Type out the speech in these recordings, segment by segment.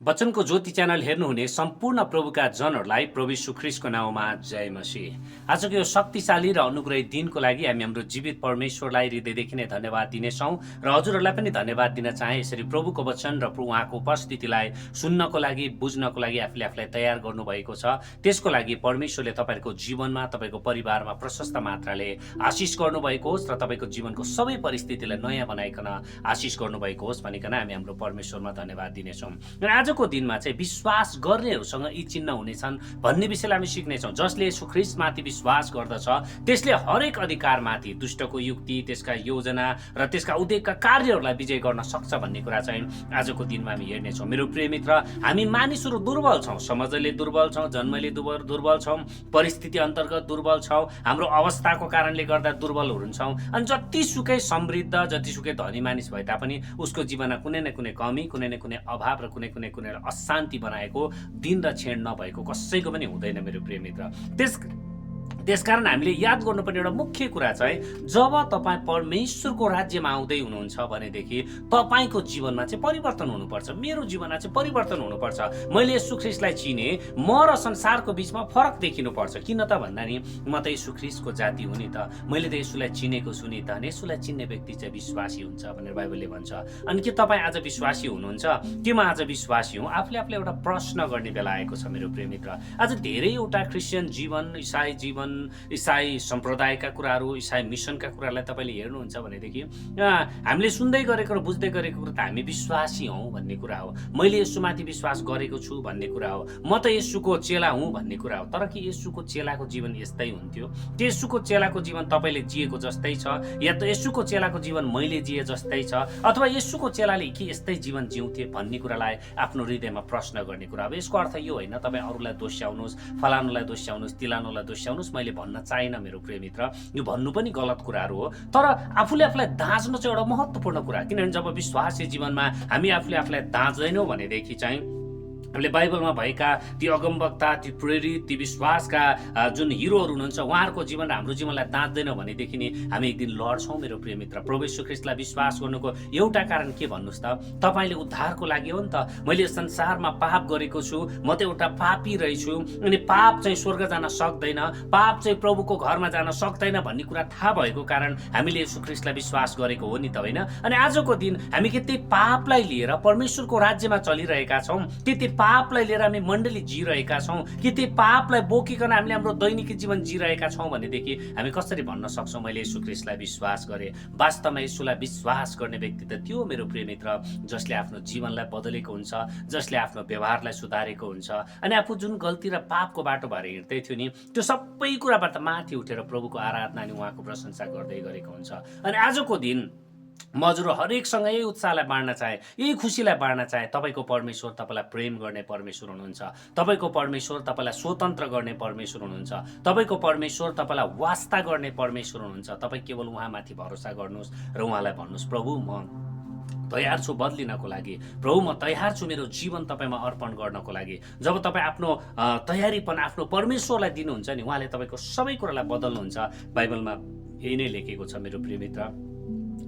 वचनको ज्योति channel हेर्नुहुने सम्पूर्ण प्रभुका जनहरूलाई प्रभु यीशु ख्रीष्टको नाउँमा जय मसीह। आजको यो शक्तिशाली र अनुग्रही दिनको लागि हामी हाम्रो जीवित परमेश्वरलाई हृदयदेखि नै धन्यवाद दिनेछौँ र हजुरहरूलाई पनि धन्यवाद दिन चाहे यसरी प्रभुको वचन र उहाँको उपस्थितिलाई सुन्नको लागि बुझ्नको लागि आफूलाई तयार गर्नुभएको छ। त्यसको लागि परमेश्वरले तपाईँको जीवनमा तपाईँको परिवारमा प्रशस्त मात्राले आशिष गर्नुभएको होस् र तपाईँको जीवनको सबै परिस्थितिलाई नयाँ बनाइकन आशिष गर्नुभएको होस् भनिकन हामी हाम्रो परमेश्वरमा धन्यवाद दिनेछौँ। र आजको दिनमा चाहिँ विश्वास गर्नेहरूसँग यी चिन्ह हुनेछन् भन्ने विषयलाई हामी सिक्नेछौँ। जसले यीशु ख्रीष्टमाथि विश्वास गर्दछ त्यसले हरेक अधिकारमाथि दुष्टको युक्ति, त्यसका योजना र त्यसका उद्देश्यका कार्यहरूलाई विजय गर्न सक्छ भन्ने कुरा चाहिँ आजको दिनमा हामी हेर्नेछौँ। मेरो प्रिय मित्र, हामी मानिसहरू दुर्बल छौँ, समाजले दुर्बल छौँ, जन्मले दुर्बल छौँ, परिस्थिति अन्तर्गत दुर्बल छौँ, हाम्रो अवस्थाको कारणले गर्दा दुर्बल हुन्छौँ। अनि जतिसुकै समृद्ध, जतिसुकै धनी मानिस भए तापनि उसको जीवनमा कुनै न कुनै कमी, कुनै न कुनै अभाव र कुनै कुनै अशान्ति बनाएको दिन र क्षण नभएको कसैको पनि हुँदैन मेरो प्रिय मित्र। त्यसकारण हामीले याद गर्नुपर्ने एउटा मुख्य कुरा चाहिँ जब तपाईँ परमेश्वरको राज्यमा आउँदै हुनुहुन्छ भनेदेखि तपाईँको जीवनमा चाहिँ परिवर्तन हुनुपर्छ। मेरो जीवनमा चाहिँ परिवर्तन हुनुपर्छ। मैले यीशु ख्रीष्टलाई चिने, म र संसारको बिचमा फरक देखिनुपर्छ। किन त भन्दा नि म त यीशु ख्रीष्टको जाति हुँ नि त, मैले त यीशुलाई चिनेको छु नि त, यीशुलाई चिन्ने व्यक्ति चाहिँ विश्वासी हुन्छ भनेर बाइबलले भन्छ। अनि के तपाईँ आज विश्वासी हुनुहुन्छ? के म आज विश्वासी हुँ? आफूले एउटा प्रश्न गर्ने बेला आएको छ मेरो प्रिय मित्र। आज धेरैवटा क्रिस्चियन जीवन, इसाई जीवन, इसाई सम्प्रदायका कुराहरू, इसाई मिसनका कुराहरूलाई तपाईँले हेर्नुहुन्छ भनेदेखि हामीले सुन्दै गरेको र बुझ्दै गरेको कुरा त हामी विश्वासी हौँ भन्ने कुरा हो। मैले यसुमाथि विश्वास गरेको छु भन्ने कुरा हो। म त यसुको चेला हुँ भन्ने कुरा हो। तर कि यसुको चेलाको जीवन यस्तै हुन्थ्यो? के यसुको चेलाको जीवन तपाईँले जिएको जस्तै छ, या त यसुको चेलाको जीवन मैले जिए जस्तै छ, अथवा यसुको चेलाले के यस्तै जीवन जिउँथे भन्ने कुरालाई आफ्नो हृदयमा प्रश्न गर्ने कुरा हो। यसको अर्थ यो होइन तपाईँ अरूलाई दोस्याउनुहोस्, फलानुलाई दोस्याउनुहोस्, तिलानुलाई दोस्याउनुहोस्, मैले भन्न चाहिनँ मेरो प्रिय मित्र। यो भन्नु पनि गलत कुराहरू हो। तर आफूलाई दाँच्नु चाहिँ एउटा महत्त्वपूर्ण कुरा। किनभने जब विश्वासी जीवनमा हामी आफूलाई दाँच्दैनौँ भनेदेखि चाहिँ हामीले बाइबलमा भएका ती अगमवक्ता, ती प्रेरित, ती विश्वासका जुन हिरोहरू हुनुहुन्छ उहाँहरूको जीवन र हाम्रो जीवनलाई दाँच्दैनौँ भनेदेखि नि हामी एक दिन लड्छौँ मेरो प्रिय मित्र। प्रभु यीशु ख्रीष्टलाई विश्वास गर्नुको एउटा कारण के भन्नुहोस् त? तपाईँले उद्धारको लागि हो नि त। मैले संसारमा पाप गरेको छु, म त एउटा पापी रहेछु, अनि पाप चाहिँ स्वर्ग जान सक्दैन, पाप चाहिँ प्रभुको घरमा जान सक्दैन भन्ने कुरा थाहा भएको कारण हामीले यीशु ख्रीष्टलाई विश्वास गरेको हो नि त, होइन? अनि आजको दिन हामी के त्यही पापलाई लिएर परमेश्वरको राज्यमा चलिरहेका छौँ? के पापलाई लिएर हामी मण्डली जिरहेका छौँ? कि त्यो पापलाई बोकिकन हामीले हाम्रो दैनिक जीवन जिरहेका छौँ भनेदेखि हामी कसरी भन्न सक्छौँ मैले यीशु ख्रीष्टलाई विश्वास गरेँ? वास्तवमा यीशुलाई विश्वास गर्ने व्यक्ति त त्यो मेरो प्रिय मित्र जसले आफ्नो जीवनलाई बदलेको हुन्छ, जसले आफ्नो व्यवहारलाई सुधारेको हुन्छ, अनि आफू जुन गल्ती र पापको बाटो भएर हिँड्दै थियो नि त्यो सबै कुराबाट माथि उठेर प्रभुको आराधना अनि उहाँको प्रशंसा गर्दै गरेको हुन्छ। अनि आजको दिन म हजुर हरेकसँग यही उत्साहलाई बाँड्न चाहे, यही खुसीलाई बाँड्न चाहे। तपाईँको परमेश्वर तपाईँलाई प्रेम गर्ने परमेश्वर हुनुहुन्छ। तपाईँको परमेश्वर तपाईँलाई स्वतन्त्र गर्ने परमेश्वर हुनुहुन्छ। तपाईँको परमेश्वर तपाईँलाई वास्ता गर्ने परमेश्वर हुनुहुन्छ। तपाईँ केवल उहाँमाथि भरोसा गर्नुहोस् र उहाँलाई भन्नुहोस्, प्रभु म तयार छु बदलिनको लागि, प्रभु म तयार छु मेरो जीवन तपाईँमा अर्पण गर्नको लागि। जब तपाईँ आफ्नो तयारीपन आफ्नो परमेश्वरलाई दिनुहुन्छ नि उहाँले तपाईँको सबै कुरालाई बदल्नुहुन्छ। बाइबलमा यही नै लेखेको छ मेरो प्रिय मित्र।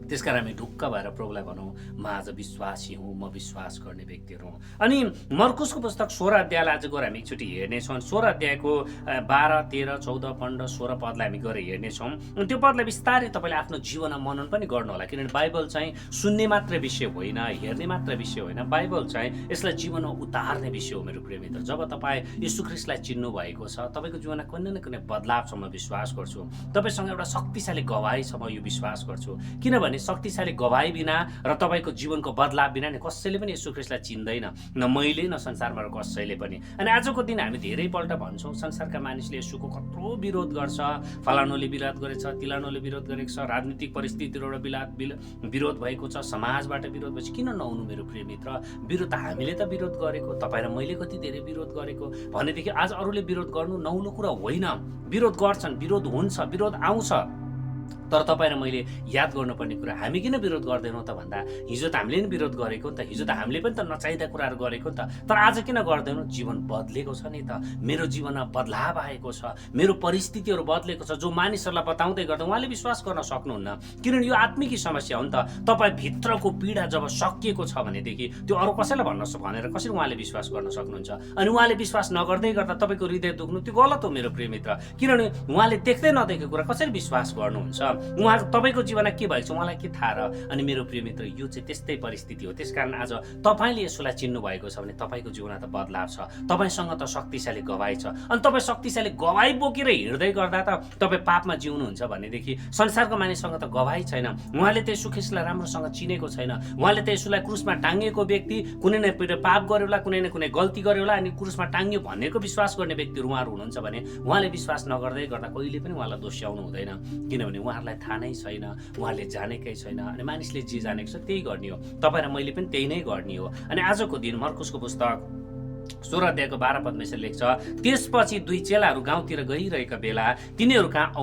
त्यसकारण हामी ढुक्क भएर प्रभुलाई भनौँ, म आज विश्वासी हुँ, म विश्वास गर्ने व्यक्तिहरू हुँ। अनि मर्कुसको पुस्तक 16 अध्यायलाई आज गएर हामी एकचोटि हेर्नेछौँ। 16 अध्यायको 12, 13, 14, 15, 16 पदलाई हामी गएर हेर्नेछौँ। त्यो पदलाई बिस्तारै तपाईँले आफ्नो जीवनमा मनन पनि गर्नु होला। किनभने बाइबल चाहिँ सुन्ने मात्र विषय होइन, हेर्ने मात्र विषय होइन। बाइबल चाहिँ यसलाई जीवनमा उतार्ने विषय हो मेरो प्रिय मित्र। जब तपाईँ यीशु ख्रीष्टलाई चिन्नु भएको छ, तपाईँको जीवनमा कुनै न कुनै बदलाव छ म विश्वास गर्छु। तपाईँसँग एउटा शक्तिशाली गवाही छ म यो विश्वास गर्छु। किनभने शक्तिशाली गवाही बिना र तपाईँको जीवनको बदलाव बिना नि कसैले पनि यीशु ख्रीष्टलाई चिन्दैन, न मैले न संसारमा कसैले पनि। अनि आजको दिन हामी धेरैपल्ट भन्छौँ संसारका मानिसले यीशुको कत्रो विरोध गर्छ, फलानुले विरोध गरेछ, तिलानुले विरोध गरेको छ, राजनीतिक परिस्थितिबाट विरोध भएको छ, समाजबाट विरोध भएछ। किन नहुनु मेरो प्रिय मित्र? विरोध हामीले त विरोध गरेको, तपाईँ र मैले कति धेरै विरोध गरेको भनेदेखि आज अरूले विरोध गर्नु नहुनु कुरा होइन। विरोध गर्छन्, विरोध हुन्छ, विरोध आउँछ। तर तपाईँ र मैले याद गर्नुपर्ने कुरा हामी किन विरोध गर्दैनौँ त भन्दा हिजो त हामीले नि विरोध गरेको नि त, हिजो त हामीले पनि त नचाहिँदा कुराहरू गरेको नि त, तर आज किन गर्दैनौँ? जीवन बदलेको छ नि त, मेरो जीवनमा बदलाव आएको छ, मेरो परिस्थितिहरू बदलेको छ। जो मानिसहरूलाई बताउँदै गर्दा उहाँले विश्वास गर्न सक्नुहुन्न, किनभने यो आत्मिक समस्या हो नि त। तपाईँ भित्रको पीडा जब सकिएको छ भनेदेखि त्यो अरू कसैलाई भनेर कसरी उहाँले विश्वास गर्न सक्नुहुन्छ? अनि उहाँले विश्वास नगर्दै गर्दा तपाईँको हृदय दुख्नु त्यो गलत हो मेरो प्रिय मित्र, किनभने उहाँले देख्दै नदेखेको कुरा कसरी विश्वास गर्नुहुन्छ? उहाँको तपाईँको जीवनमा के भएको छ उहाँलाई के थाहा र? अनि मेरो प्रिय मित्र, यो चाहिँ त्यस्तै परिस्थिति हो। त्यसकारण आज तपाईँले यसोलाई चिन्नु भएको छ भने तपाईँको जीवनमा त बदलाव छ, तपाईँसँग त शक्तिशाली गवाई छ। अनि तपाईँ शक्तिशाली गवाई बोकेर हिँड्दै गर्दा त तपाईँ पापमा जिउनुहुन्छ भनेदेखि संसारको मानिससँग त गवाई छैन। उहाँले त येशू ख्रीष्टलाई राम्रोसँग चिनेको छैन। उहाँले त येशूलाई क्रुसमा टाङ्गिएको व्यक्ति कुनै न पाप गर्यो होला, कुनै न कुनै गल्ती गर्यो होला, अनि क्रुसमा टाङ्गियो भनेको विश्वास गर्ने व्यक्तिहरू उहाँहरू हुनुहुन्छ भने उहाँले विश्वास नगर्दै गर्दा कहिले पनि उहाँलाई दोष्याउनु हुँदैन, किनभने उहाँहरूलाई थाहा नै छैन, उहाँले जानेकै छैन। अनि मानिसले जे जानेको छ त्यही गर्ने हो, तपाईँ र मैले पनि त्यही नै गर्ने हो। अनि आजको दिन मर्कुसको पुस्तक 16 अध्यायको 12 पदमा यसरी लेख्छ, त्यसपछि दुई चेलाहरू गाउँतिर गइरहेका बेला तिनीहरू कहाँ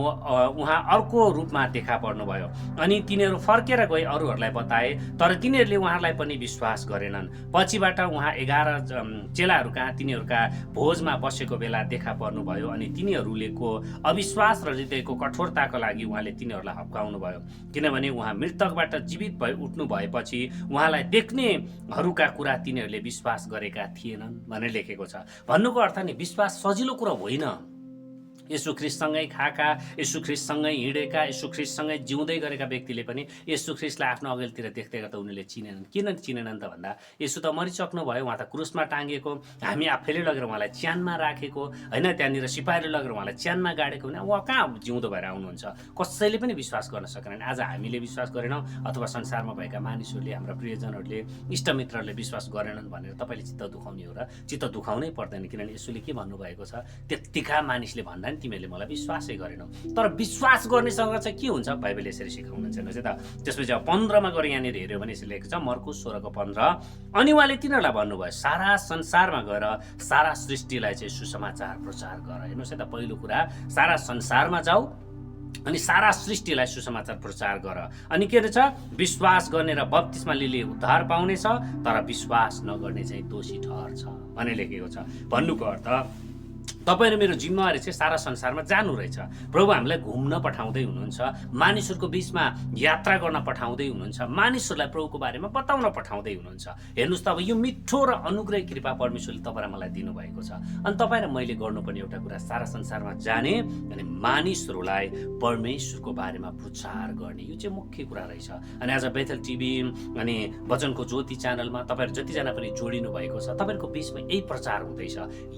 उहाँ अर्को रूपमा देखा पर्नुभयो। अनि तिनीहरू फर्केर गए अरूहरूलाई बताए, तर तिनीहरूले उहाँलाई पनि विश्वास गरेनन्। पछिबाट उहाँ 11 चेलाहरू कहाँ तिनीहरूका भोजमा बसेको बेला देखा पर्नुभयो। अनि तिनीहरूको अविश्वास र हृदयको कठोरताको लागि उहाँले तिनीहरूलाई हप्काउनु भयो, किनभने उहाँ मृतकबाट जीवित भई उठ्नु भएपछि उहाँलाई देख्नेहरूका कुरा तिनीहरूले विश्वास गरेका थिएनन् भनेर लेखेको छ। भन्नुको अर्थ नि विश्वास सजिलो कुरा होइन। येशू ख्रीष्टसँगै खाएका, येशू ख्रीष्टसँगै हिँडेका, येशू ख्रीष्टसँगै जिउँदै गरेका व्यक्तिले पनि येशू ख्रीष्टलाई आफ्नो अगाडितिर देख्दै गर्दा उनीहरूले चिनेनन्। किन चिनेनन् त भन्दा येशू त मरिसक्नु भयो, उहाँ त क्रुसमा टाँगेको, हामी आफैले लगेर उहाँलाई च्यानमा राखेको होइन, त्यहाँनिर सिपाहीले लगेर उहाँलाई च्यानमा गाडेको भने उहाँ कहाँ जिउँदो भएर आउनुहुन्छ? कसैले पनि विश्वास गर्न सकेनन्। आज हामीले विश्वास गरेनौँ अथवा संसारमा भएका मानिसहरूले, हाम्रा प्रियजनहरूले, इष्टमित्रहरूले विश्वास गरेनन् भनेर तपाईँले चित्त दुखाउने हो र? चित्त दुखाउनै पर्दैन, किनभने येशूले के भन्नुभएको छ? त्यत्तिका मानिसले भन्दा तिमीहरूले मलाई विश्वासै गरेनौ। तर विश्वास गर्नेसँग चाहिँ के हुन्छ? बाइबलले यसरी सिकाउनुहुन्छ हेर्नुहोस् है त। त्यसपछि अब 15मा गएर यहाँनिर हेऱ्यो भने यसरी लेखेको छ, मर्कुस 16को 15, अनि उहाँले तिनीहरूलाई भन्नुभयो, सारा संसारमा गएर सारा सृष्टिलाई चाहिँ सुसमाचार प्रचार गर। हेर्नुहोस् है त, पहिलो कुरा सारा संसारमा जाऊ अनि सारा सृष्टिलाई सुसमाचार प्रचार गर। अनि के रहेछ? विश्वास गर्ने र बप्तिस्मा लिने उद्धार पाउनेछ, तर विश्वास नगर्ने चाहिँ दोषी ठहर्छ भन्ने लेखेको छ। भन्नुको अर्थ तपाईँ र मेरो जिम्मेवारी चाहिँ सारा संसारमा जानु रहेछ। प्रभु हामीलाई घुम्न पठाउँदै हुनुहुन्छ, मानिसहरूको बिचमा यात्रा गर्न पठाउँदै हुनुहुन्छ, मानिसहरूलाई प्रभुको बारेमा बताउन पठाउँदै हुनुहुन्छ। हेर्नुहोस् त, अब यो मिठो र अनुग्रह कृपा परमेश्वरले तपाईँ र मलाई दिनुभएको छ। अनि तपाईँ र मैले गर्नुपर्ने एउटा कुरा सारा संसारमा जाने अनि मानिसहरूलाई परमेश्वरको बारेमा प्रचार गर्ने, यो चाहिँ मुख्य कुरा रहेछ। अनि आज बेथेल टिभी अनि वचनको ज्योति च्यानलमा तपाईँहरू जतिजना पनि जोडिनु भएको छ, तपाईँहरूको बिचमा यही प्रचार हुँदैछ,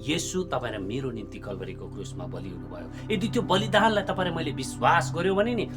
येशू तपाईँ र मेरो निम्ति कल्भरीको क्रुसमा बलि हुनुभयो। यदि त्यो बलिदानलाई तपाईँ मैले विश्वास गर्यो भने नि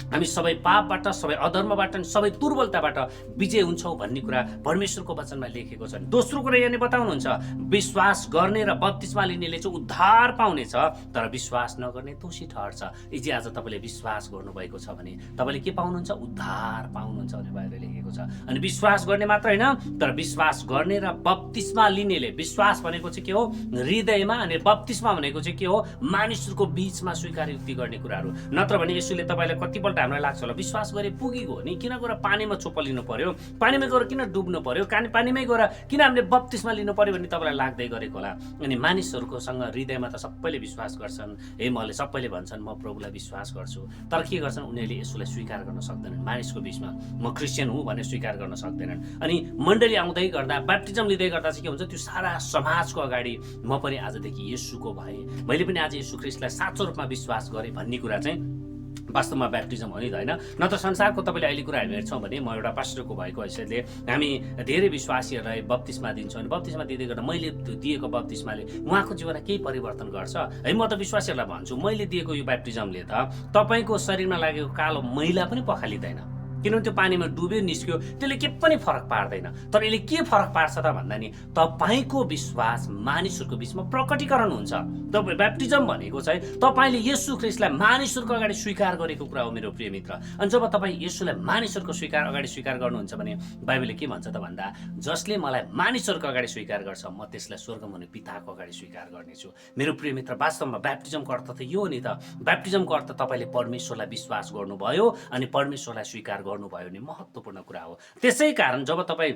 हामी सबै पापबाट, सबै अधर्मबाट, सबै दुर्बलताबाट विजय हुन्छौँ भन्ने कुरा परमेश्वरको वचनमा लेखेको छ। दोस्रो कुरा यहाँनिर बताउनुहुन्छ, विश्वास गर्ने र बप्तिस्मा लिनेले चाहिँ उद्धार पाउनेछ, तर विश्वास नगर्ने दोषी ठहर्छ। यदि आज तपाईँले विश्वास गर्नुभएको छ भने तपाईँले के पाउनुहुन्छ? उद्धार पाउनुहुन्छ भने बाइबलले लेखेको छ। अनि विश्वास गर्ने मात्र होइन, तर विश्वास गर्ने र बप्तिस्मा लिनेले, विश्वास भनेको चाहिँ के हो? हृदयमा, अनि बप्तिस्मा भनेको चाहिँ के हो? मानिसहरूको बिचमा स्वीकार्योक्ति गर्ने कुराहरू। नत्र भने यसुले तपाईँलाई कतिपल्ट हामीलाई लाग्छ होला विश्वास गरे पुगेको हो नि, किन गएर पानीमा चोपलिनु पर्यो, पानीमा गएर किन डुब्नु पर्यो, पानीमै गएर किन हामीले बप्तिस्मा लिनु पर्यो भन्ने तपाईँलाई लाग्दै गरेको होला। अनि मानिसहरूकोसँग हृदयमा त सबैले विश्वास गर्छन्, हे मैले सबैले भन्छन् म प्रभुलाई विश्वास गर्छु, तर के गर्छन्? उनीहरूले यसुलाई स्वीकार गर्न सक्दैनन्। मानिसको बिचमा म क्रिस्चियन हुँ भनेर स्वीकार गर्न सक्दैनन्। अनि मण्डली आउँदै गर्दा, ब्याप्टिजम लिँदै गर्दा चाहिँ के हुन्छ? त्यो सारा समाजको अगाडि म पनि आजदेखि येशूको भएँ, मैले पनि आज येशू ख्रीष्टलाई साँचो रूपमा विश्वास गरेँ भन्ने कुरा चाहिँ वास्तवमा ब्याप्टिजम हो नि त, होइन? नत्र संसारको तपाईँले अहिले कुरा हामी हेर्छौँ भने, म एउटा पास्टरको भएको हैसियतले हामी धेरै विश्वासीहरूलाई बप्तिस्मा दिन्छौँ। अनि बप्तिस्मा दिँदै गर्दा मैले दिएको बप्तिस्माले उहाँको जीवनमा केही परिवर्तन गर्छ है? म त विश्वासीहरूलाई भन्छु, मैले दिएको यो ब्याप्टिजमले त तपाईँको शरीरमा लागेको कालो मैला पनि पखालिँदैन, किनभने त्यो पानीमा डुब्यो निस्क्यो, त्यसले के पनि फरक पार्दैन। तर यसले के फरक पार्छ त भन्दा नि तपाईँको विश्वास मानिसहरूको बिचमा प्रकटीकरण हुन्छ। तपाईँ ब्याप्टिजम भनेको चाहिँ तपाईँले येशू ख्रीष्टलाई मानिसहरूको अगाडि स्वीकार गरेको कुरा हो मेरो प्रिय मित्र। अनि जब तपाईँ येशूलाई मानिसहरूको अगाडि स्वीकार गर्नुहुन्छ भने बाइबलले के भन्छ त भन्दा जसले मलाई मानिसहरूको अगाडि स्वीकार गर्छ म त्यसलाई स्वर्गमा हुने पिताको अगाडि स्वीकार गर्नेछु। मेरो प्रिय मित्र, वास्तवमा ब्याप्टिजमको अर्थ त यो हो नि त। ब्याप्टिजमको अर्थ तपाईँले परमेश्वरलाई विश्वास गर्नुभयो अनि परमेश्वरलाई स्वीकार गर्नुभयो भने महत्त्वपूर्ण कुरा हो। त्यसै कारण जब तपाईँ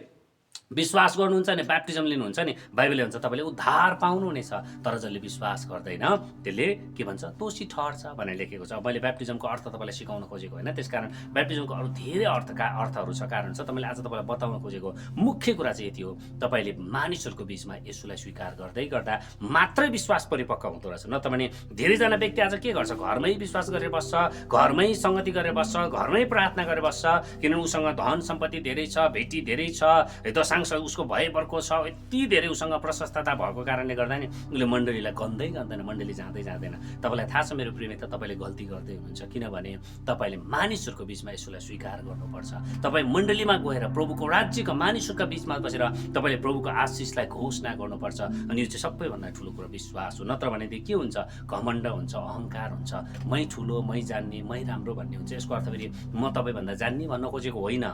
विश्वास गर्नुहुन्छ नि, ब्याप्टिजम लिनुहुन्छ नि, बाइबलले भन्छ तपाईँले उद्धार पाउनुहुनेछ। तर जसले विश्वास गर्दैन त्यसले के भन्छ, दोषी ठहर्छ भनेर लेखेको छ। मैले ब्याप्टिजमको अर्थ तपाईँलाई सिकाउन खोजेको होइन, त्यसकारण ब्याप्टिजमको अरू धेरै अर्थहरू छ, कारण छ। मैले आज तपाईँलाई बताउन खोजेको मुख्य कुरा चाहिँ यति हो, तपाईँले मानिसहरूको बिचमा येशूलाई स्वीकार गर्दै गर्दा मात्रै विश्वास परिपक्व हुँदो रहेछ। नत्र भने धेरैजना व्यक्ति आज के गर्छ, घरमै विश्वास गरेर बस्छ, घरमै सङ्गति गरेर बस्छ, घरमै प्रार्थना गरेर बस्छ, किनभने उसँग धन सम्पत्ति धेरै छ, भेटी धेरै छ, दशांश उसको भएभरको छ, यति धेरै उसँग प्रशस्तता भएको कारणले गर्दा नि उसले मण्डलीलाई गन्दै गर्दैन, मण्डली जाँदैन। तपाईँलाई थाहा छ मेरो प्रिय मित्र, तपाईँले गल्ती गर्दै हुनुहुन्छ, किनभने तपाईँले मानिसहरूको बिचमा यसलाई स्वीकार गर्नुपर्छ। तपाईँ मण्डलीमा गएर प्रभुको राज्यका मानिसहरूका बिचमा बसेर तपाईँले प्रभुको आशिषलाई घोषणा गर्नुपर्छ। अनि यो चाहिँ सबैभन्दा ठुलो कुरो विश्वास हो। नत्र भनेदेखि के हुन्छ, घमण्ड हुन्छ, अहङ्कार हुन्छ, मै ठुलो, मै जान्ने, मै राम्रो भन्ने हुन्छ। यसको अर्थ फेरि म तपाईँभन्दा जान्ने भन्न खोजेको होइन,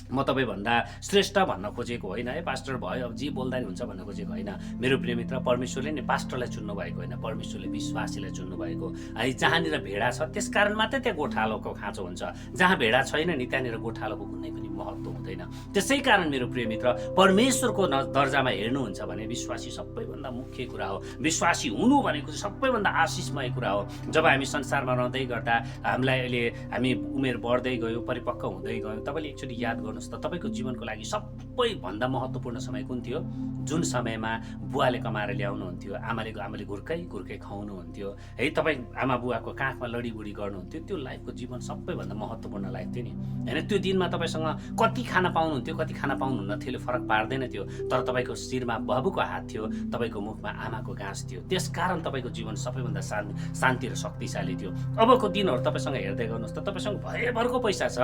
म तपाईँभन्दा श्रेष्ठ भन्न खोजेको होइन, है पास्टर भयो अब जे बोल्दा नि हुन्छ भन्न खोजेको होइन। मेरो प्रिय मित्र, परमेश्वरले नि पास्टरलाई चुन्नु भएको होइन, परमेश्वरले विश्वासीलाई चुन्नु भएको। है जहाँनिर भेडा छ त्यसकारण मात्रै त्यहाँ गोठालोको खाँचो हुन्छ, जहाँ भेडा छैन नि त्यहाँनिर गोठालोको कुनै पनि महत्त्व हुँदैन। त्यसै कारण मेरो प्रिय मित्र, परमेश्वरको दर्जामा हेर्नुहुन्छ भने विश्वासी सबैभन्दा मुख्य कुरा हो। विश्वासी हुनु भनेको चाहिँ सबैभन्दा आशिषमय कुरा हो। जब हामी संसारमा रहँदै गर्दा हामीलाई अहिले हामी उमेर बढ्दै गयो, परिपक्व हुँदै गयो, तपाईँले एकचोटि याद गर्नुहोस् त, तपाईँको जीवनको लागि सबैभन्दा महत्त्वपूर्ण समय कुन थियो? जुन समयमा बुवाले कमाएर ल्याउनुहुन्थ्यो, आमाले घुर्कै खुवाउनुहुन्थ्यो, है तपाईँ आमा बुवाको काखमा लडीबुडी गर्नुहुन्थ्यो, त्यो लाइफको जीवन सबैभन्दा महत्त्वपूर्ण लाइफ थियो नि होइन। त्यो दिनमा तपाईँसँग कति खाना पाउनुहुन्थ्यो, कति खाना पाउनुहुन्न थियो फरक पार्दैन थियो, तर तपाईँको शिरमा बाबुको हात थियो, तपाईँको मुखमा आमाको गाँस थियो, त्यसकारण तपाईँको जीवन सबैभन्दा शान्ति र शक्तिशाली थियो। अबको दिनहरू तपाईँसँग हेर्दै गर्नुहोस् त, तपाईँसँग भएभरको पैसा छ,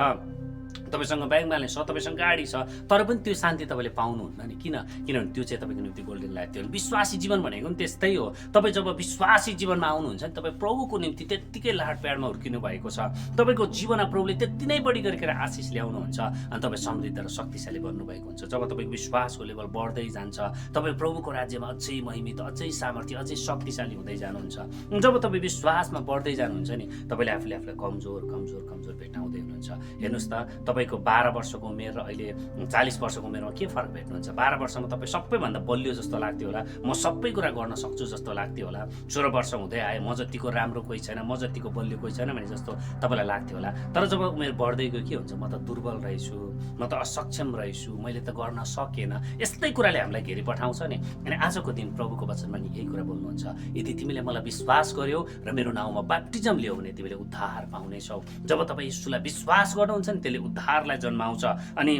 तपाईँसँग ब्याङ्क ब्यालेन्स छ, तपाईँसँग गाडी छ, तर पनि त्यो शान्ति तपाईँले पाउनुहुन्न नि। किनभने त्यो चाहिँ तपाईँको निम्ति गोल्डन लाइफ थियो। विश्वासी जीवन भनेको पनि त्यस्तै हो। तपाईँ जब विश्वासी जीवनमा आउनुहुन्छ नि, तपाईँ प्रभुको निम्ति त्यत्तिकै लाड प्याडमा हुर्किनु भएको छ, तपाईँको जीवनमा प्रभुले त्यति नै बढी गरेर आशिष ल्याउनुहुन्छ अनि तपाईँ समृद्ध र शक्तिशाली बन्नुभएको हुन्छ। जब तपाईँको विश्वासको लेभल बढ्दै जान्छ, तपाईँ प्रभुको राज्यमा अझै महिमित, अझै सामर्थ्य, अझै शक्तिशाली हुँदै जानुहुन्छ। जब तपाईँ विश्वासमा बढ्दै जानुहुन्छ नि, तपाईँले आफूले आफूलाई कमजोर भेट्टाउँदै हुनुहुन्छ। हेर्नुहोस् त, तपाईँको 12 वर्षको उमेर र अहिले 40 वर्षको उमेरमा के फरक भेट्नुहुन्छ? 12 वर्षमा तपाईँ सबैभन्दा बलियो जस्तो लाग्थ्यो होला, म सबै कुरा गर्न सक्छु जस्तो लाग्थ्यो होला। 16 वर्ष हुँदै आए, म जतिको राम्रो कोही छैन, म जतिको बलियो कोही छैन भने जस्तो तपाईँलाई लाग्थ्यो होला। तर जब उमेर बढ्दै गयो के हुन्छ, म त दुर्बल रहेछु, म त असक्षम रहेछु, मैले त गर्न सकेन, यस्तै कुराले हामीलाई घेरी पठाउँछ नि। अनि आजको दिन प्रभुको वचनमा नि यही कुरा बोल्नुहुन्छ, यदि तिमीले मलाई विश्वास गर्यौ र मेरो नाउँमा ब्याप्टिजम लियो भने तिमीले उद्धार पाउनेछौ। जब तपाईँ येशूलाई विश्वास गर्नुहुन्छ नि, त्यसले उद्धारलाई जन्माउँछ। अनि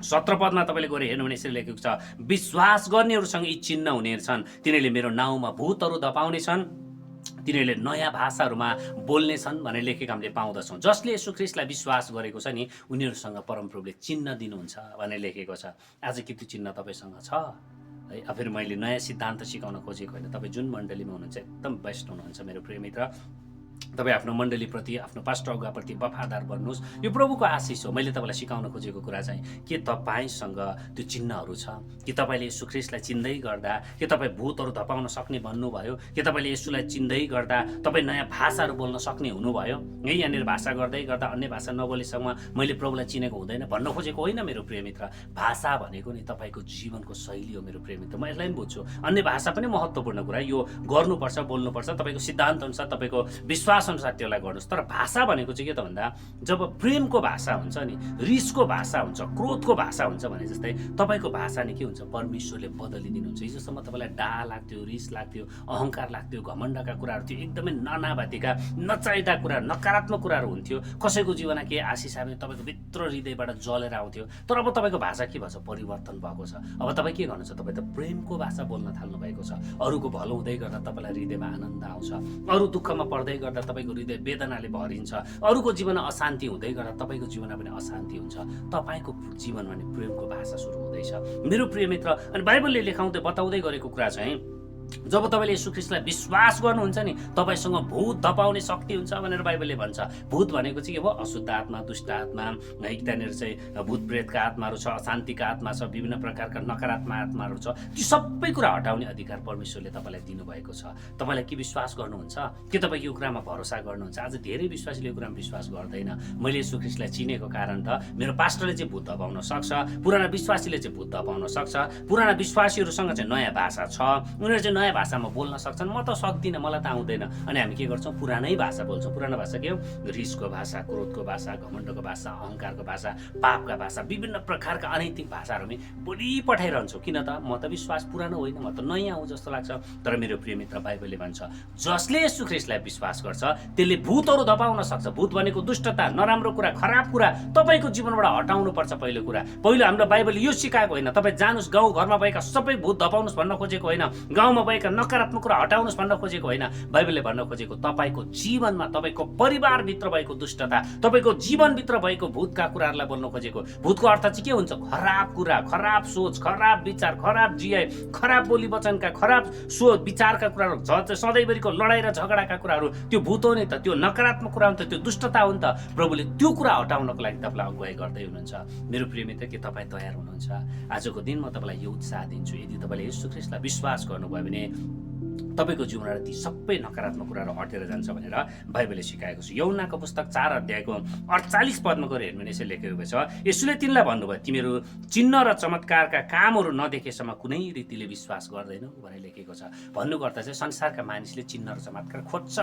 17 पदमा तपाईँले गएर हेर्नु भने यसरी लेखेको छ, विश्वास गर्नेहरूसँग यी चिन्ह हुनेछन्, तिनीहरूले मेरो नाउँमा भूतहरू धपाउनेछन्, तिनीहरूले नयाँ भाषाहरूमा बोल्नेछन् भनेर लेखेको हामीले पाउँदछौँ। जसले येशू ख्रीष्टलाई विश्वास गरेको छ नि, उनीहरूसँग परमप्रभुले चिन्ह दिनुहुन्छ भनेर लेखेको छ। आज के त्यो चिन्ह तपाईँसँग छ? है फेरि मैले नयाँ सिद्धान्त सिकाउन खोजेको होइन, तपाईँ जुन मण्डलीमा हुनुहुन्छ एकदम बेस्ट हुनुहुन्छ मेरो प्रिय मित्र। तपाईँ आफ्नो मण्डलीप्रति, आफ्नो पास्टर अगुवाप्रति वफादार बन्नुहोस्, यो प्रभुको आशिष हो। मैले तपाईँलाई सिकाउन खोजेको कुरा चाहिँ के तपाईँसँग त्यो चिन्हहरू छ? कि तपाईँले येशू ख्रीष्टलाई चिन्दै गर्दा के तपाईँ भूतहरू धपाउन सक्ने भन्नुभयो? कि तपाईँले येशूलाई चिन्दै गर्दा तपाईँ नयाँ भाषाहरू बोल्न सक्ने हुनुभयो? है यहाँनिर भाषा गर्दै गर्दा अन्य भाषा नबोलेसम्म मैले प्रभुलाई चिनेको हुँदैन भन्न खोजेको होइन मेरो प्रिय मित्र। भाषा भनेको नि तपाईँको जीवनको शैली हो मेरो प्रिय मित्र। म यसलाई पनि बुझ्छु, अन्य भाषा पनि महत्त्वपूर्ण कुरा, यो गर्नुपर्छ, बोल्नुपर्छ, तपाईँको सिद्धान्त अनुसार, तपाईँको विश्वास अनुसार त्यसलाई गर्नुहोस्। तर भाषा भनेको चाहिँ के त भन्दा जब प्रेमको भाषा हुन्छ नि, रिसको भाषा हुन्छ, क्रोधको भाषा हुन्छ भने जस्तै तपाईँको भाषा नि के हुन्छ, परमेश्वरले बदलिदिनुहुन्छ। हिजोसम्म तपाईँलाई डाह लाग्थ्यो, रिस लाग्थ्यो, अहङ्कार लाग्थ्यो, घमण्डका कुराहरू थियो, एकदमै ननाभातीका नचाहिँदा कुरा, नकारात्मक कुराहरू हुन्थ्यो, कसैको जीवनमा केही आशिष आयो तपाईँको भित्र हृदयबाट जलेर आउँथ्यो। तर अब तपाईँको भाषा के भन्छ, परिवर्तन भएको छ। अब तपाईँ के गर्नुहुन्छ, तपाईँ त प्रेमको भाषा बोल्न थाल्नु भएको छ। अरूको भलो हुँदै गर्दा तपाईँलाई हृदयमा आनन्द आउँछ, अरू दुःखमा पर्दै गर्दा गर्दा तपाईँको हृदय वेदनाले भरिन्छ, अरूको जीवनमा अशान्ति हुँदै गर्दा तपाईँको जीवनमा पनि अशान्ति हुन्छ। तपाईँको जीवनमा नि प्रेमको भाषा सुरु हुँदैछ मेरो प्रिय मित्र। अनि बाइबलले लेखाउँदै बताउँदै गरेको कुरा चाहिँ जब तपाईँले येशू ख्रीष्टलाई विश्वास गर्नुहुन्छ नि तपाईँसँग भूत धपाउने शक्ति हुन्छ भनेर बाइबलले भन्छ। भूत भनेको चाहिँ के हो? अशुद्ध आत्मा, दुष्ट आत्मा है, त्यहाँनिर चाहिँ भूत प्रेतका आत्माहरू छ, अशान्तिका आत्मा छ, विभिन्न प्रकारका नकारात्मक आत्माहरू छ। त्यो सबै कुरा हटाउने अधिकार परमेश्वरले तपाईँलाई दिनुभएको छ। तपाईँलाई के विश्वास गर्नुहुन्छ? के तपाईँ यो कुरामा भरोसा गर्नुहुन्छ? आज धेरै विश्वासीले यो कुरामा विश्वास गर्दैन। मैले येशू ख्रीष्टलाई चिनेको कारण त मेरो पास्टरले चाहिँ भूत धपाउन सक्छ, पुराना विश्वासीले चाहिँ भूत धपाउन सक्छ, पुराना विश्वासीहरूसँग चाहिँ नयाँ भाषा छ, उनीहरू चाहिँ नयाँ भाषामा बोल्न सक्छन्, म त सक्दिनँ, मलाई त आउँदैन। अनि हामी के गर्छौँ? पुरानै भाषा बोल्छौँ। पुरानो भाषा के हो? रिसको भाषा, क्रोधको भाषा, घमण्डको भाषा, अहङ्कारको भाषा, पापका भाषा, विभिन्न प्रकारका अनैतिक भाषाहरू हामी बोली पठाइरहन्छौँ। किन त? म त विश्वास पुरानो होइन, म त नयाँ हुँ जस्तो लाग्छ। तर मेरो प्रिय मित्र, बाइबलले भन्छ जसले येशू ख्रीष्टलाई विश्वास गर्छ त्यसले भूतहरू धपाउन सक्छ। भूत भनेको दुष्टता, नराम्रो कुरा, खराब कुरा तपाईँको जीवनबाट हटाउनु पर्छ। पहिलो कुरा, पहिलो हाम्रो बाइबलले यो सिकाएको होइन तपाईँ जानुस् गाउँ घरमा भएका सबै भूत धपाउनुहोस् भन्न खोजेको होइन, गाउँमा भएका नकारात्मक कुरा हटाउनुहोस् भन्न खोजेको होइन। बाइबलले भन्न खोजेको तपाईँको जीवनमा, तपाईँको परिवारभित्र भएको दुष्टता, तपाईँको जीवनभित्र भएको भूतका कुराहरूलाई बोल्न खोजेको। भूतको अर्थ चाहिँ के हुन्छ? खराब कुरा, खराब सोच, खराब विचार, खराब जियाइ, खराब बोली वचनका, खराब सोच विचारका कुराहरू, सधैँभरिको लडाइँ र झगडाका कुराहरू, त्यो भूत हो नि त, त्यो नकारात्मक कुरा हो नि त, त्यो दुष्टता हो नि त। प्रभुले त्यो कुरा हटाउनको लागि तपाईँलाई अगुवाई गर्दै हुनुहुन्छ। मेरो प्रिय मित्र, के तपाईँ तयार हुनुहुन्छ? आजको दिन म तपाईँलाई यो उत्साह दिन्छु, यदि तपाईँले येशू ख्रीष्टलाई विश्वास गर्नुभयो भने तपाईँको जीवनबाट ती सबै नकारात्मक कुराहरू हटेर जान्छ भनेर बाइबलले सिकाएको छ। यूहन्नाको पुस्तक 4 अध्यायको 48 पदमा गएर हेर्नु भने यसले लेखेको छ, येशूले तिनलाई भन्नुभयो तिमीहरू चिन्ह र चमत्कारका कामहरू नदेखेसम्म कुनै रीतिले विश्वास गर्दैनौ भनेर लेखेको छ। भन्नुको अर्थ चाहिँ संसारका मानिसले चिन्ह र चमत्कार खोज्छ,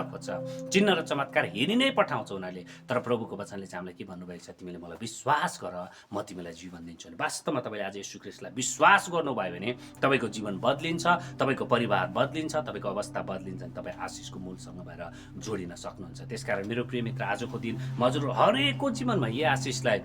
चिन्ह र चमत्कार हेरि नै पठाउँछ उनीहरूले। तर प्रभुको वचनले चाहिँ हामीलाई के भन्नुभएको छ? तिमीले मलाई विश्वास गर, म तिमीलाई जीवन दिन्छु। अनि वास्तवमा तपाईँले आज येशू ख्रीष्टलाई विश्वास गर्नुभयो भने तपाईँको जीवन बदलिन्छ, तपाईँको परिवार बदलिन्छ, तपाईँको अवस्था बदलिन्छ, तपाईँ आशिषको मूलसँग भएर जोडिन सक्नुहुन्छ। त्यसकारण मेरो प्रिय मित्र, आजको दिन म हजुर हरेकको जीवनमा यही आशिषलाई,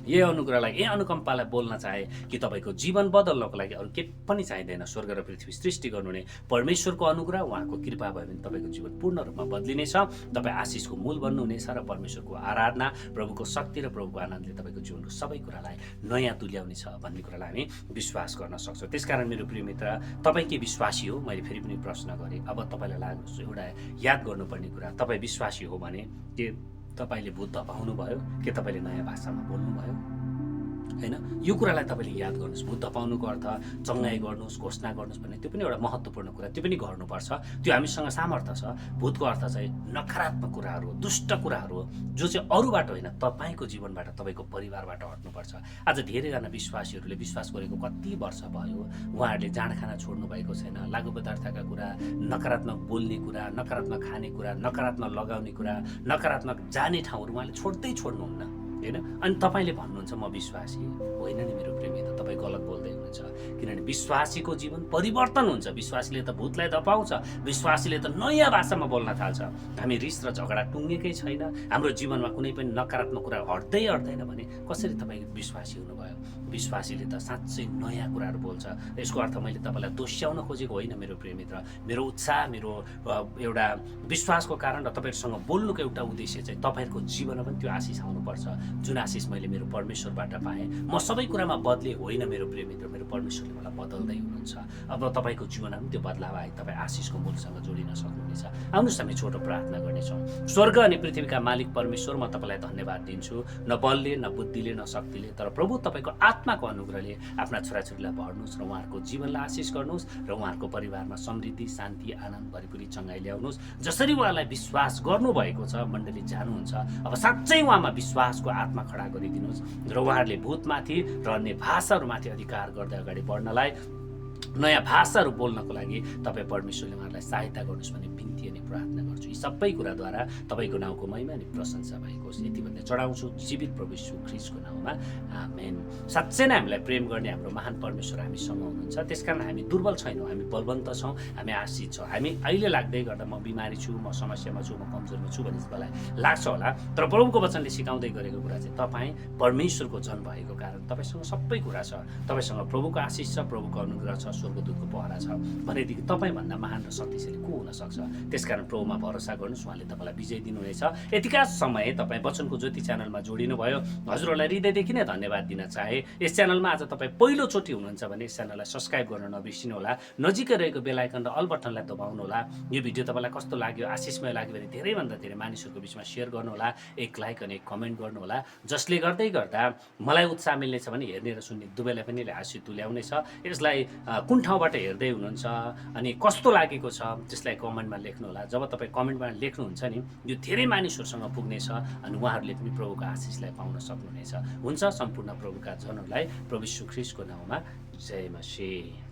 यही अनुग्रहलाई, यही अनुकम्पालाई बोल्न चाहे कि तपाईँको जीवन बदल्नको लागि अरू केही पनि चाहिँदैन। स्वर्ग र पृथ्वी सृष्टि गर्नुहुने परमेश्वरको अनुग्रह, उहाँको कृपा भयो भने तपाईँको जीवन पूर्ण रूपमा बदलिनेछ। तपाईँ आशिषको मूल बन्नुहुनेछ र परमेश्वरको आराधना, प्रभुको शक्ति र प्रभुको आनन्दले तपाईँको जीवनको सबै कुरालाई नयाँ तुल्याउनेछ भन्ने कुरालाई हामी विश्वास गर्न सक्छौँ। त्यसकारण मेरो प्रिय मित्र, तपाईँ के विश्वासी हो? मैले फेरि पनि प्रश्न गरेँ। अब तपाईँलाई लाग्नुहोस् एउटा याद गर्नुपर्ने कुरा, तपाईँ विश्वासी हो भने के तपाईँले भूत धपाउनु भयो? के तपाईँले नयाँ भाषामा बोल्नुभयो? होइन, यो कुरालाई तपाईँले याद गर्नुहोस्। भूत धपाउनुको अर्थ चङ्गाई गर्नुहोस्, घोषणा गर्नुहोस् भन्ने त्यो पनि एउटा महत्त्वपूर्ण कुरा, त्यो पनि गर्नुपर्छ, त्यो हामीसँग सामर्थ्य छ। भूतको अर्थ चाहिँ नकारात्मक कुराहरू, दुष्ट कुराहरू जो चाहिँ अरूबाट होइन तपाईँको जीवनबाट, तपाईँको परिवारबाट हट्नुपर्छ। आज धेरैजना विश्वासीहरूले विश्वास गरेको कति वर्ष भयो, उहाँहरूले जाँड खाना छोड्नु भएको छैन, लागु पदार्थका कुरा, नकारात्मक बोल्ने कुरा, नकारात्मक खाने कुरा, नकारात्मक लगाउने कुरा, नकारात्मक जाने ठाउँहरू उहाँले छोड्नुहुन्न होइन। अनि तपाईँले भन्नुहुन्छ म विश्वासी होइन नि मेरो प्रेमी, त तपाईँ गलत बोल्दै हुनुहुन्छ। किनभने विश्वासीको जीवन परिवर्तन हुन्छ। विश्वासीले त भूतलाई धपाउँछ, विश्वासीले त नयाँ भाषामा बोल्न थाल्छ। हामी रिस र झगडा टुङ्गेकै छैन, हाम्रो जीवनमा कुनै पनि नकारात्मक कुरा हट्दैन भने कसरी तपाईँ विश्वासी हुनुभयो? विश्वासीले त साँच्चै नयाँ कुराहरू बोल्छ। यसको अर्थ मैले तपाईँलाई दोस्याउन खोजेको होइन मेरो प्रिय मित्र। मेरो उत्साह, मेरो एउटा विश्वासको कारण र तपाईँहरूसँग बोल्नुको एउटा उद्देश्य चाहिँ तपाईँहरूको जीवनमा पनि त्यो आशिष आउनुपर्छ, जुन आशिष मैले मेरो परमेश्वरबाट पाएँ। म सबै कुरामा बदले होइन मेरो प्रिय मित्र, मेरो परमेश्वरले मलाई बदल्दै हुनुहुन्छ। अब तपाईँको जीवनमा पनि त्यो बदलाव आए तपाईँ आशिषको मूलसँग जोडिन सक्नुहुनेछ। आउनुहोस् हामी छोटो प्रार्थना गर्नेछौँ। स्वर्ग अनि पृथ्वीका मालिक परमेश्वर, म तपाईँलाई धन्यवाद दिन्छु, न बलले, न बुद्धिले, न शक्तिले, तर प्रभु तपाईँको आत्माको अनुग्रहले आफ्ना छोराछोरीलाई भर्नुहोस् र उहाँहरूको जीवनलाई आशिष गर्नुहोस् र उहाँहरूको परिवारमा समृद्धि, शान्ति, आनन्द, भरिपुरी चङ्गाई ल्याउनुहोस्। जसरी उहाँलाई विश्वास गर्नुभएको छ, मण्डली जानुहुन्छ, अब साँच्चै उहाँमा विश्वासको आत्मा खडा गरिदिनुहोस् र उहाँहरूले भूतमाथि र अन्य भाषाहरूमाथि अधिकार गर्दै अगाडि बढ्नलाई, नयाँ भाषाहरू बोल्नको लागि तपाईँ परमेश्वरले उहाँहरूलाई सहायता गर्नुहोस् भन्ने बिन्ती अनि प्रार्थना गर्छु। यी सबै कुराद्वारा तपाईँको नाउँको महिमा अनि प्रशंसा भएको होस्। यति भन्दै चढाउँछु जीवित प्रभु यीशु ख्रीष्टको नाउँमा, आमेन। साँच्चै नै हामीलाई प्रेम गर्ने हाम्रो महान परमेश्वर हामीसँग हुनुहुन्छ। त्यसकारण हामी दुर्बल छैनौँ, हामी बलवन्त छौँ, हामी आशिष छौँ। हामी अहिले लाग्दै गर्दा म बिमारी छु, म समस्यामा छु, म कमजोरमा छु भन्ने मलाई लाग्छ होला, तर प्रभुको वचनले सिकाउँदै गरेको कुरा चाहिँ तपाईँ परमेश्वरको जन भएको कारण तपाईँसँग सबै कुरा छ। तपाईँसँग प्रभुको आशिष छ, प्रभुको अनुग्रह छ, स्वर्गदूतको पहरा छ भनेदेखि तपाईँभन्दा महान र शक्तिशाली को हुन सक्छ? त्यसकारण प्रभुमा भरोसा गर्नुहोस्, उहाँले तपाईँलाई विजय दिनुहुनेछ। यतिका समय तपाईँ वचनको ज्योति च्यानलमा जोडिनुभयो, हजुरहरूलाई हृदयदेखि नै धन्यवाद दिन चाहे। यस च्यानलमा आज तपाईँ पहिलोचोटि हुनुहुन्छ भने यस च्यानललाई सब्सक्राइब गर्न नबिर्सिनुहोला, नजिकै रहेको बेल आइकन र अल बटनलाई दबाउनुहोला। यो भिडियो तपाईँलाई कस्तो लाग्यो, आशिषमय लाग्यो भने धेरैभन्दा धेरै मानिसहरूको बिचमा सेयर गर्नुहोला, एक लाइक अनि एक कमेन्ट गर्नुहोला, जसले गर्दै गर्दा मलाई उत्साह मिल्नेछ भने हेर्ने र सुन्ने दुवैलाई पनि आशिष तुल्याउनेछ। यसलाई कुन ठाउँबाट हेर्दै हुनुहुन्छ अनि कस्तो लागेको छ त्यसलाई कमेन्टमा लेख्नुहोला। जब तपाईँ कमेन्टमा लेख्नुहुन्छ नि, यो धेरै मानिसहरूसँग पुग्नेछ अनि उहाँहरूले पनि प्रभुको आशिषलाई पाउन सक्नुहुनेछ। हुन्छ, सम्पूर्ण प्रभुका जनहरूलाई प्रभु यीशु ख्रीष्टको नाउँमा जय मसीह।